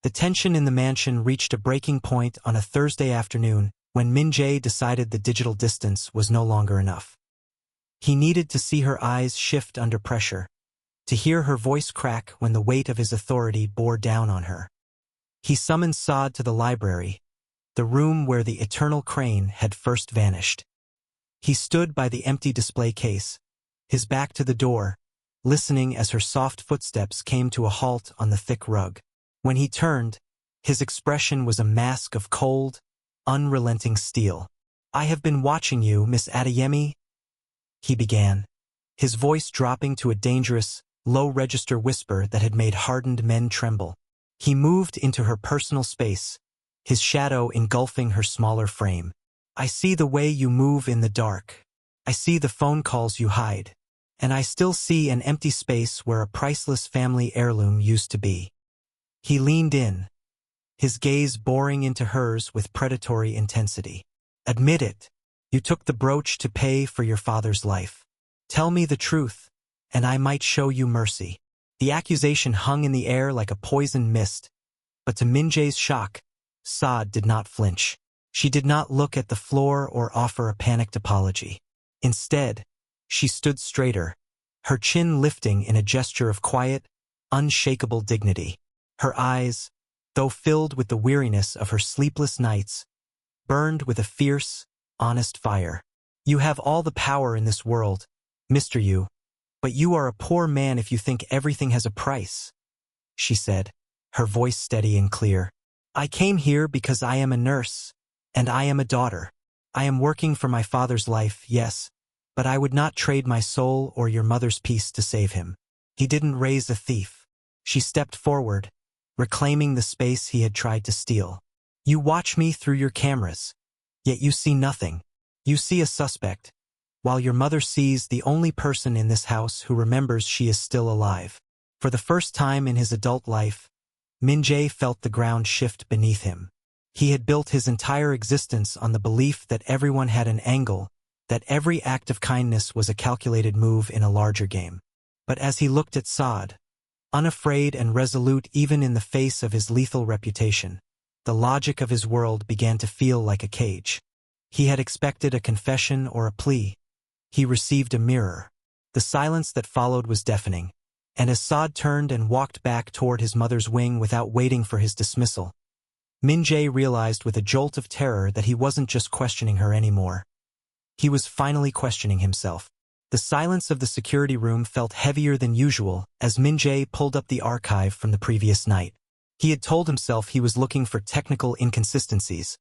The tension in the mansion reached a breaking point on a Thursday afternoon when Min-jae decided the digital distance was no longer enough. He needed to see her eyes shift under pressure, to hear her voice crack when the weight of his authority bore down on her. He summoned Saad to the library, the room where the eternal crane had first vanished. He stood by the empty display case, his back to the door, listening as her soft footsteps came to a halt on the thick rug. When he turned, his expression was a mask of cold, unrelenting steel. "I have been watching you, Miss Adeyemi," he began, his voice dropping to a dangerous, low-register whisper that had made hardened men tremble. He moved into her personal space, his shadow engulfing her smaller frame. "I see the way you move in the dark. I see the phone calls you hide. And I still see an empty space where a priceless family heirloom used to be." He leaned in, his gaze boring into hers with predatory intensity. "Admit it. You took the brooch to pay for your father's life. Tell me the truth, and I might show you mercy." The accusation hung in the air like a poisoned mist, but to Min-jae's shock, Saad did not flinch. She did not look at the floor or offer a panicked apology. Instead, she stood straighter, her chin lifting in a gesture of quiet, unshakable dignity. Her eyes, though filled with the weariness of her sleepless nights, burned with a fierce, honest fire. "You have all the power in this world, Mr. Yu, but you are a poor man if you think everything has a price," she said, her voice steady and clear. "I came here because I am a nurse, and I am a daughter. I am working for my father's life, yes, but I would not trade my soul or your mother's peace to save him. He didn't raise a thief." She stepped forward, reclaiming the space he had tried to steal. "You watch me through your cameras, yet you see nothing. You see a suspect, while your mother sees the only person in this house who remembers she is still alive." For the first time in his adult life, Min-jae felt the ground shift beneath him. He had built his entire existence on the belief that everyone had an angle, that every act of kindness was a calculated move in a larger game. But as he looked at Saad, unafraid and resolute even in the face of his lethal reputation, the logic of his world began to feel like a cage. He had expected a confession or a plea. He received a mirror. The silence that followed was deafening, and as Saad turned and walked back toward his mother's wing without waiting for his dismissal, Min-jae realized with a jolt of terror that he wasn't just questioning her anymore. He was finally questioning himself. The silence of the security room felt heavier than usual as Min-jae pulled up the archive from the previous night. He had told himself he was looking for technical inconsistencies,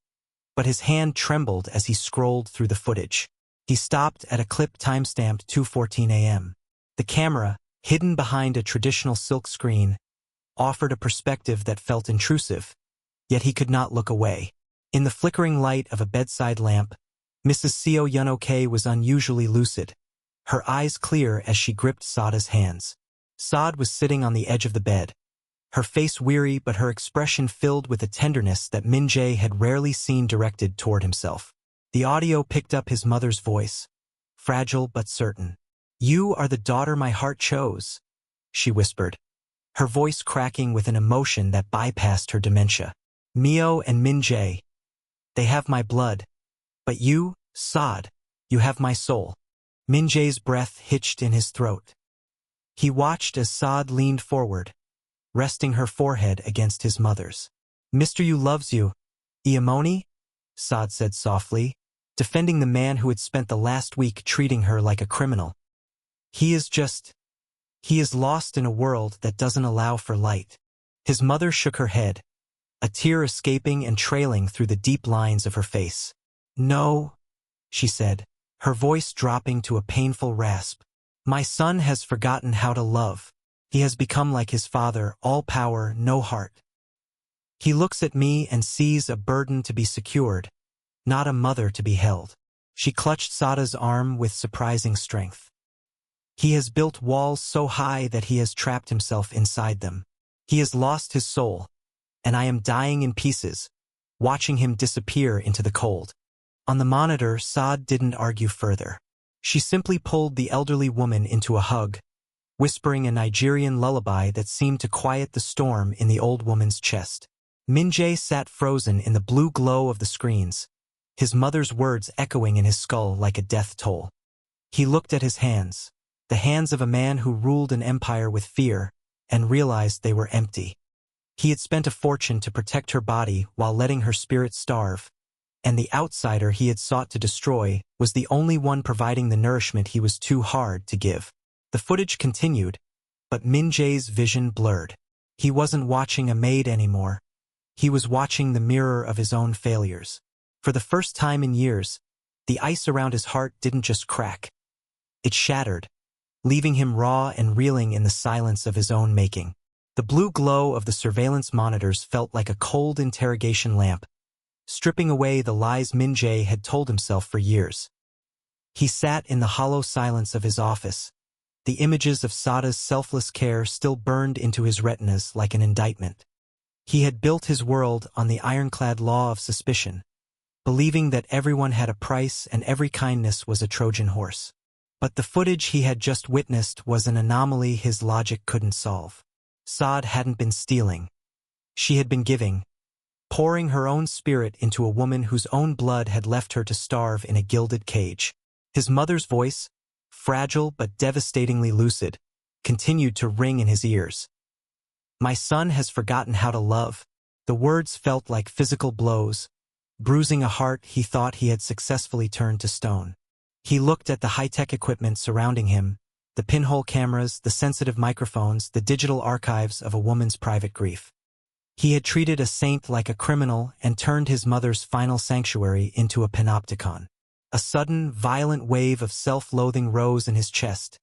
but his hand trembled as he scrolled through the footage. He stopped at a clip timestamped 2:14 a.m. The camera, hidden behind a traditional silk screen, offered a perspective that felt intrusive, yet he could not look away. In the flickering light of a bedside lamp, Mrs. Seo Yun-ok was unusually lucid, her eyes clear as she gripped Saada's hands. Saad was sitting on the edge of the bed, her face weary but her expression filled with a tenderness that Min-jae had rarely seen directed toward himself. The audio picked up his mother's voice, fragile but certain. "You are the daughter my heart chose," she whispered, her voice cracking with an emotion that bypassed her dementia. "Mio and Min-jae, they have my blood, but you, Saad, you have my soul." Min-jae's breath hitched in his throat. He watched as Saad leaned forward, resting her forehead against his mother's. "Mr. Yu loves you, Iamoni," Saad said softly, defending the man who had spent the last week treating her like a criminal. He is lost in a world that doesn't allow for light." His mother shook her head, a tear escaping and trailing through the deep lines of her face. "No," she said, her voice dropping to a painful rasp. "My son has forgotten how to love. He has become like his father, all power, no heart. He looks at me and sees a burden to be secured, not a mother to be held." She clutched Saada's arm with surprising strength. "He has built walls so high that he has trapped himself inside them. He has lost his soul, and I am dying in pieces, watching him disappear into the cold." On the monitor, Saad didn't argue further. She simply pulled the elderly woman into a hug, whispering a Nigerian lullaby that seemed to quiet the storm in the old woman's chest. Min-jae sat frozen in the blue glow of the screens, his mother's words echoing in his skull like a death toll. He looked at his hands, the hands of a man who ruled an empire with fear, and realized they were empty. He had spent a fortune to protect her body while letting her spirit starve, and the outsider he had sought to destroy was the only one providing the nourishment he was too hard to give. The footage continued, but Min-jae's vision blurred. He wasn't watching a maid anymore. He was watching the mirror of his own failures. For the first time in years, the ice around his heart didn't just crack. It shattered, leaving him raw and reeling in the silence of his own making. The blue glow of the surveillance monitors felt like a cold interrogation lamp, stripping away the lies Min-jae had told himself for years. He sat in the hollow silence of his office. The images of Sada's selfless care still burned into his retinas like an indictment. He had built his world on the ironclad law of suspicion, believing that everyone had a price and every kindness was a Trojan horse. But the footage he had just witnessed was an anomaly his logic couldn't solve. Saad hadn't been stealing. She had been giving, pouring her own spirit into a woman whose own blood had left her to starve in a gilded cage. His mother's voice, fragile but devastatingly lucid, continued to ring in his ears. "My son has forgotten how to love." The words felt like physical blows, bruising a heart he thought he had successfully turned to stone. He looked at the high-tech equipment surrounding him, the pinhole cameras, the sensitive microphones, the digital archives of a woman's private grief. He had treated a saint like a criminal and turned his mother's final sanctuary into a panopticon. A sudden, violent wave of self-loathing rose in his chest,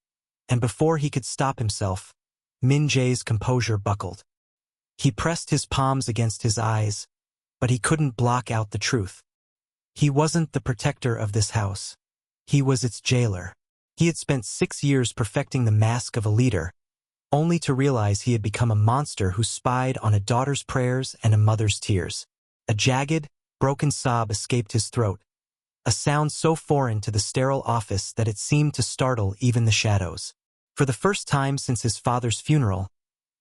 and before he could stop himself, Min-jae's composure buckled. He pressed his palms against his eyes, but he couldn't block out the truth. He wasn't the protector of this house. He was its jailer. He had spent 6 years perfecting the mask of a leader, only to realize he had become a monster who spied on a daughter's prayers and a mother's tears. A jagged, broken sob escaped his throat, a sound so foreign to the sterile office that it seemed to startle even the shadows. For the first time since his father's funeral,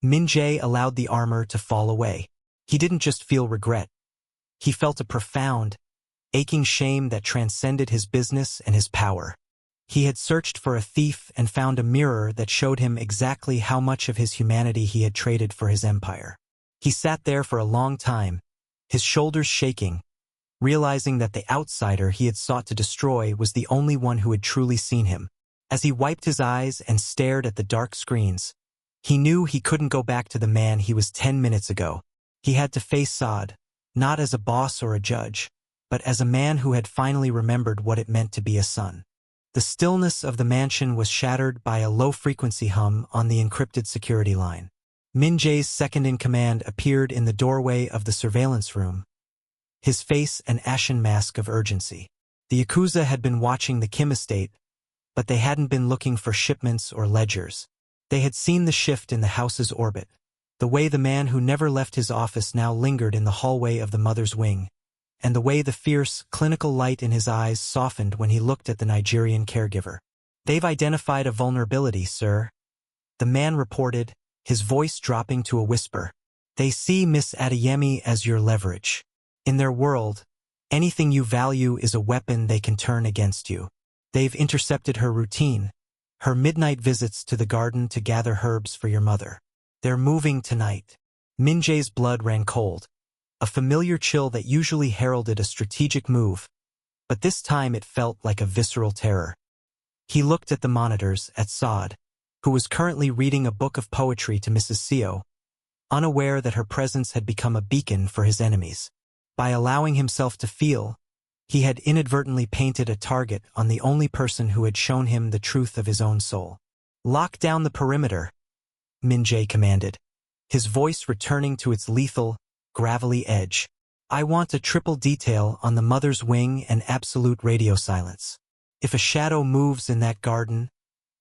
Min-jae allowed the armor to fall away. He didn't just feel regret. He felt a profound, aching shame that transcended his business and his power. He had searched for a thief and found a mirror that showed him exactly how much of his humanity he had traded for his empire. He sat there for a long time, his shoulders shaking, realizing that the outsider he had sought to destroy was the only one who had truly seen him. As he wiped his eyes and stared at the dark screens, he knew he couldn't go back to the man he was 10 minutes ago. He had to face Saad, not as a boss or a judge, but as a man who had finally remembered what it meant to be a son. The stillness of the mansion was shattered by a low-frequency hum on the encrypted security line. Min-jae's second-in-command appeared in the doorway of the surveillance room, his face an ashen mask of urgency. The Yakuza had been watching the Kim estate, but they hadn't been looking for shipments or ledgers. They had seen the shift in the house's orbit, the way the man who never left his office now lingered in the hallway of the mother's wing, and the way the fierce, clinical light in his eyes softened when he looked at the Nigerian caregiver. "They've identified a vulnerability, sir," the man reported, his voice dropping to a whisper. "They see Miss Adeyemi as your leverage. In their world, anything you value is a weapon they can turn against you. They've intercepted her routine, her midnight visits to the garden to gather herbs for your mother. They're moving tonight." Min-jae's blood ran cold, a familiar chill that usually heralded a strategic move, but this time it felt like a visceral terror. He looked at the monitors, at Saad, who was currently reading a book of poetry to Mrs. Seo, unaware that her presence had become a beacon for his enemies. By allowing himself to feel, he had inadvertently painted a target on the only person who had shown him the truth of his own soul. "Lock down the perimeter," Min-jae commanded, his voice returning to its lethal, gravelly edge. "I want a triple detail on the mother's wing and absolute radio silence. If a shadow moves in that garden,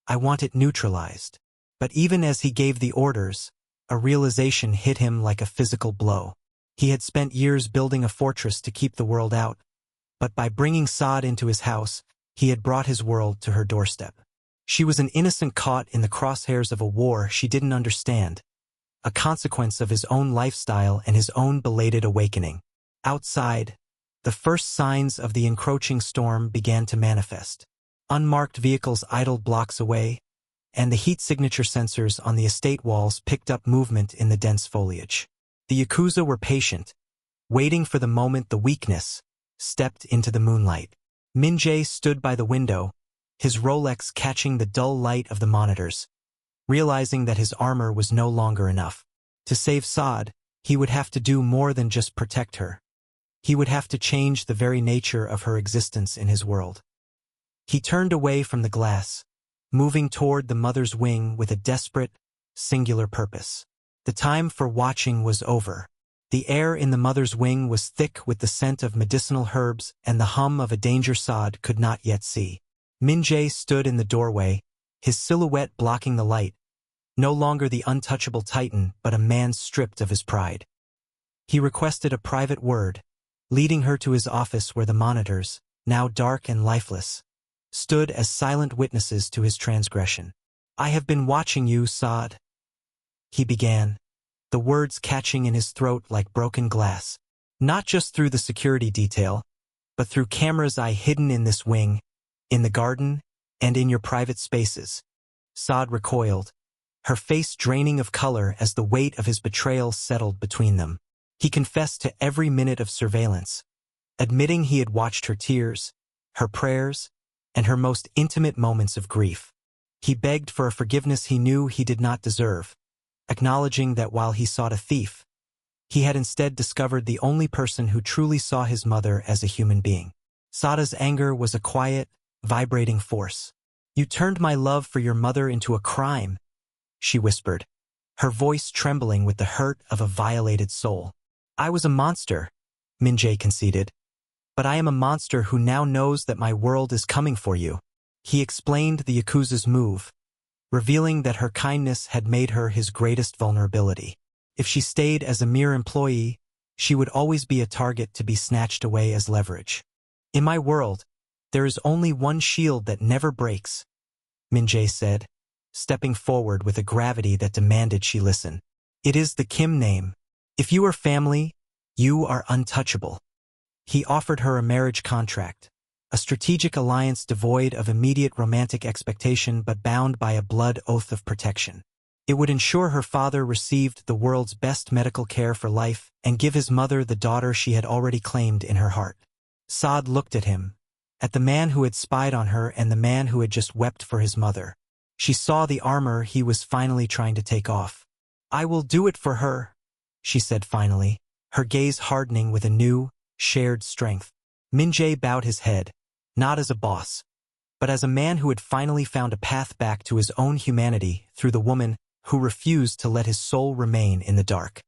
I want it neutralized." But even as he gave the orders, a realization hit him like a physical blow. He had spent years building a fortress to keep the world out, but by bringing Saad into his house, he had brought his world to her doorstep. She was an innocent caught in the crosshairs of a war she didn't understand, a consequence of his own lifestyle and his own belated awakening. Outside, the first signs of the encroaching storm began to manifest. Unmarked vehicles idled blocks away, and the heat signature sensors on the estate walls picked up movement in the dense foliage. The Yakuza were patient, waiting for the moment the weakness stepped into the moonlight. Min-jae stood by the window, his Rolex catching the dull light of the monitors, realizing that his armor was no longer enough. To save Saad, he would have to do more than just protect her. He would have to change the very nature of her existence in his world. He turned away from the glass, moving toward the mother's wing with a desperate, singular purpose. The time for watching was over. The air in the mother's wing was thick with the scent of medicinal herbs and the hum of a danger Saad could not yet see. Min-jae stood in the doorway, his silhouette blocking the light, no longer the untouchable titan but a man stripped of his pride. He requested a private word, leading her to his office where the monitors, now dark and lifeless, stood as silent witnesses to his transgression. "I have been watching you, Saad," he began, the words catching in his throat like broken glass. "Not just through the security detail, but through cameras I hidden in this wing, in the garden, and in your private spaces." Saad recoiled, her face draining of color as the weight of his betrayal settled between them. He confessed to every minute of surveillance, admitting he had watched her tears, her prayers, and her most intimate moments of grief. He begged for a forgiveness he knew he did not deserve, acknowledging that while he sought a thief, he had instead discovered the only person who truly saw his mother as a human being. Sada's anger was a quiet, vibrating force. "You turned my love for your mother into a crime," she whispered, her voice trembling with the hurt of a violated soul. "I was a monster," Min-jae conceded, "but I am a monster who now knows that my world is coming for you." He explained the Yakuza's move, revealing that her kindness had made her his greatest vulnerability. If she stayed as a mere employee, she would always be a target to be snatched away as leverage. "In my world, there is only one shield that never breaks," Min-jae said, stepping forward with a gravity that demanded she listen. "It is the Kim name. If you are family, you are untouchable." He offered her a marriage contract, a strategic alliance devoid of immediate romantic expectation but bound by a blood oath of protection. It would ensure her father received the world's best medical care for life and give his mother the daughter she had already claimed in her heart. Saad looked at him, at the man who had spied on her and the man who had just wept for his mother. She saw the armor he was finally trying to take off. "I will do it for her," she said finally, her gaze hardening with a new, shared strength. Min-jae bowed his head, not as a boss, but as a man who had finally found a path back to his own humanity through the woman who refused to let his soul remain in the dark.